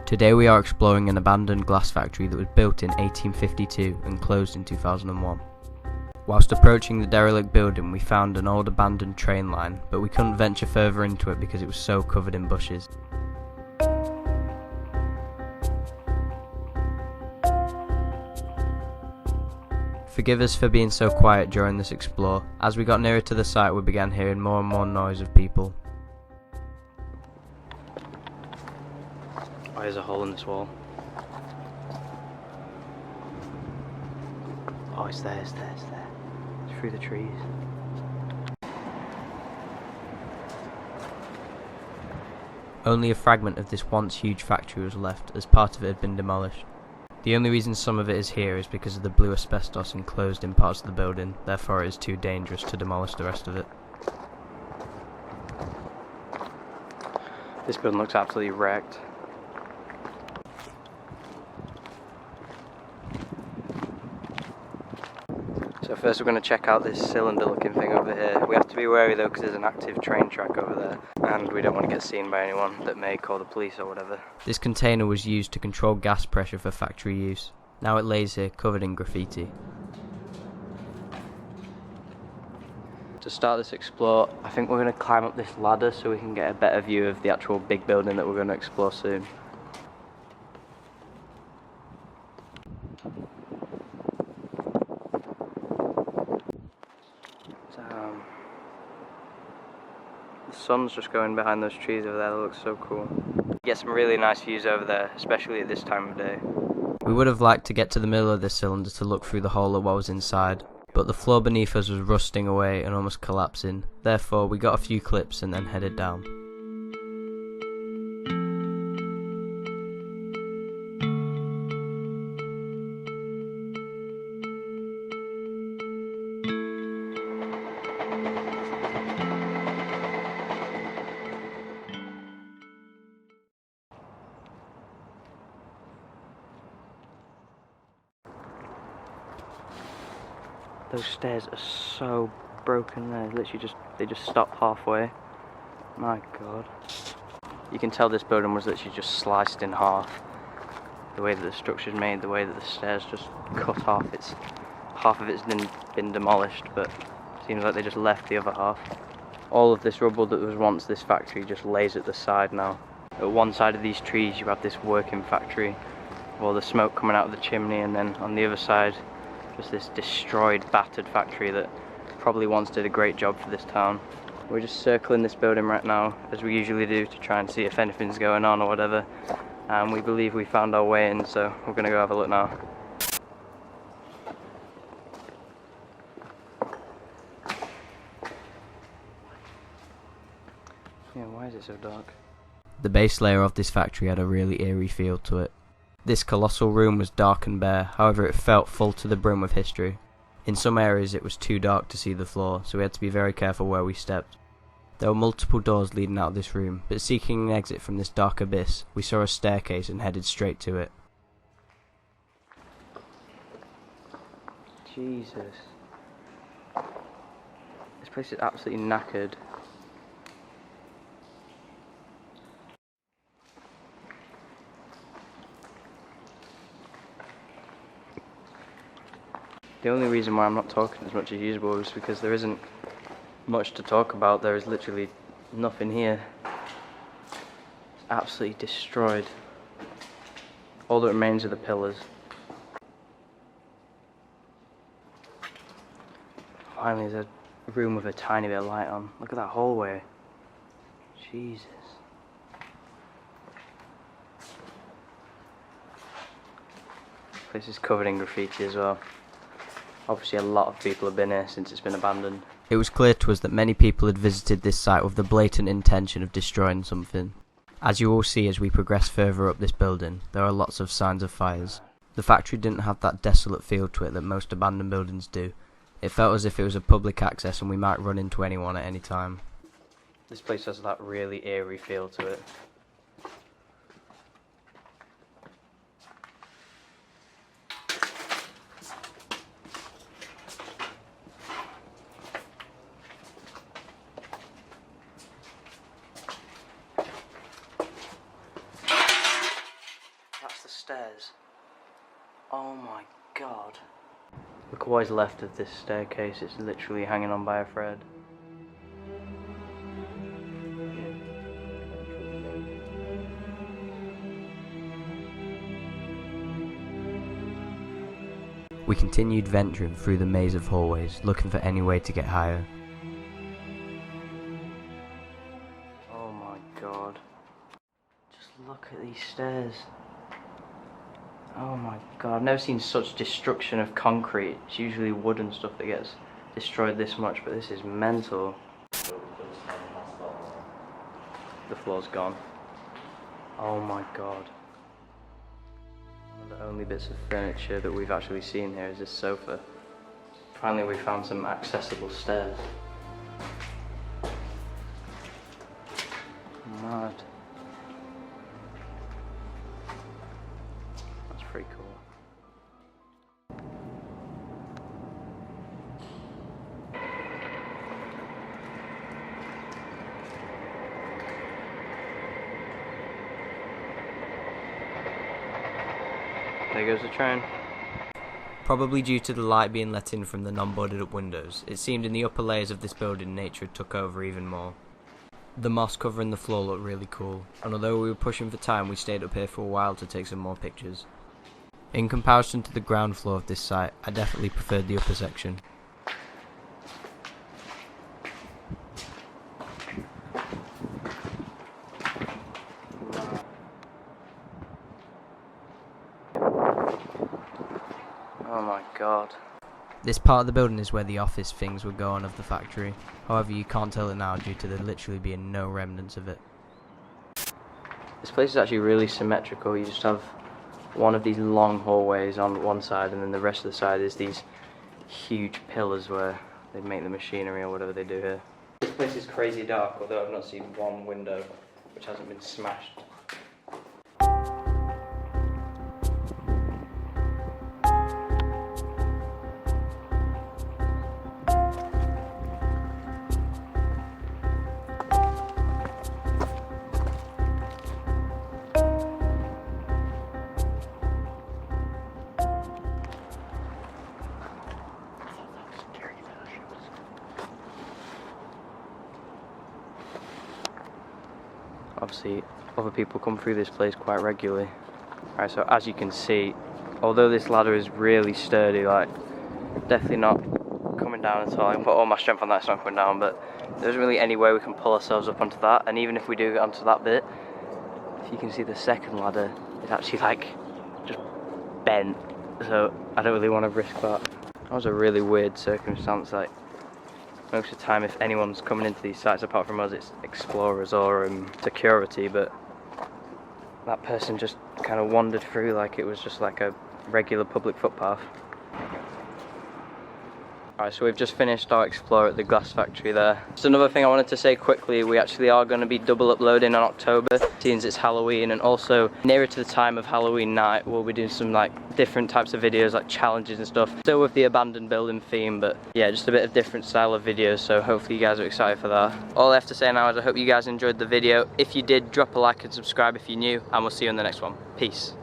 Today we are exploring an abandoned glass factory that was built in 1852 and closed in 2001. Whilst approaching the derelict building we found an old abandoned train line, but we couldn't venture further into it because it was so covered in bushes. Forgive us for being so quiet during this explore. As we got nearer to the site we began hearing more and more noise of people. Oh, there's a hole in this wall. Oh, it's there. It's through the trees. Only a fragment of this once huge factory was left, as part of it had been demolished. The only reason some of it is here is because of the blue asbestos enclosed in parts of the building, therefore it is too dangerous to demolish the rest of it. This building looks absolutely wrecked. So first we're going to check out this cylinder looking thing over here. We have to be wary though because there's an active train track over there and we don't want to get seen by anyone that may call the police or whatever. This container was used to control gas pressure for factory use. Now it lays here covered in graffiti. To start this explore, I think we're going to climb up this ladder so we can get a better view of the actual big building that we're going to explore soon. The sun's just going behind those trees over there, that looks so cool. Get some really nice views over there, especially at this time of day. We would have liked to get to the middle of this cylinder to look through the hole at what was inside, but the floor beneath us was rusting away and almost collapsing, therefore we got a few clips and then headed down. Those stairs are so broken there, they just stop halfway. My god. You can tell this building was literally just sliced in half. The way that the structure's made, the way that the stairs just cut off. Half of it's been demolished, but it seems like they just left the other half. All of this rubble that was once this factory just lays at the side now. At one side of these trees you have this working factory, with all the smoke coming out of the chimney, and then on the other side just this destroyed, battered factory that probably once did a great job for this town. We're just circling this building right now, as we usually do, to try and see if anything's going on or whatever. And we believe we found our way in, so we're going to go have a look now. Yeah, why is it so dark? The base layer of this factory had a really eerie feel to it. This colossal room was dark and bare, however it felt full to the brim with history. In some areas it was too dark to see the floor, so we had to be very careful where we stepped. There were multiple doors leading out of this room, but seeking an exit from this dark abyss, we saw a staircase and headed straight to it. Jesus. This place is absolutely knackered. The only reason why I'm not talking as much as usual is because there isn't much to talk about. There is literally nothing here. It's absolutely destroyed. All that remains are the pillars. Finally, there's a room with a tiny bit of light on. Look at that hallway. Jesus. This place is covered in graffiti as well. Obviously a lot of people have been here since it's been abandoned. It was clear to us that many people had visited this site with the blatant intention of destroying something. As you will see as we progress further up this building, there are lots of signs of fires. The factory didn't have that desolate feel to it that most abandoned buildings do. It felt as if it was a public access and we might run into anyone at any time. This place has that really eerie feel to it. Oh my god. Look what is left of this staircase, it's literally hanging on by a thread. We continued venturing through the maze of hallways, looking for any way to get higher. Oh my god. Just look at these stairs. Oh my god, I've never seen such destruction of concrete. It's usually wood and stuff that gets destroyed this much, but this is mental. The floor's gone. Oh my god. One of the only bits of furniture that we've actually seen here is this sofa. Finally we found some accessible stairs. Mad. That's pretty cool. There goes the train. Probably due to the light being let in from the non-boarded up windows, it seemed in the upper layers of this building nature took over even more. The moss covering the floor looked really cool, and although we were pushing for time, we stayed up here for a while to take some more pictures. In comparison to the ground floor of this site, I definitely preferred the upper section. Oh my god. This part of the building is where the office things would go on of the factory. However, you can't tell it now due to there literally being no remnants of it. This place is actually really symmetrical. You just have one of these long hallways on one side, and then the rest of the side is these huge pillars where they make the machinery or whatever they do here. This place is crazy dark, although I've not seen one window which hasn't been smashed. Obviously, other people come through this place quite regularly. Alright, so as you can see, although this ladder is really sturdy, like, definitely not coming down at all. I can put all my strength on that, it's not coming down, but there isn't really any way we can pull ourselves up onto that, and even if we do get onto that bit, if you can see the second ladder, it's actually, like, just bent, so I don't really want to risk that. That was a really weird circumstance, like, most of the time if anyone's coming into these sites apart from us, it's explorers or security, but that person just kind of wandered through like it was just like a regular public footpath. Alright, so we've just finished our explore at the glass factory there. Just another thing I wanted to say quickly, we actually are going to be double uploading in October, since it's Halloween, and also nearer to the time of Halloween night we'll be doing some like different types of videos, like challenges and stuff, still with the abandoned building theme, but yeah, just a bit of different style of videos, so hopefully you guys are excited for that. All I have to say now is I hope you guys enjoyed the video. If you did, drop a like and subscribe if you're new, and we'll see you in the next one. Peace.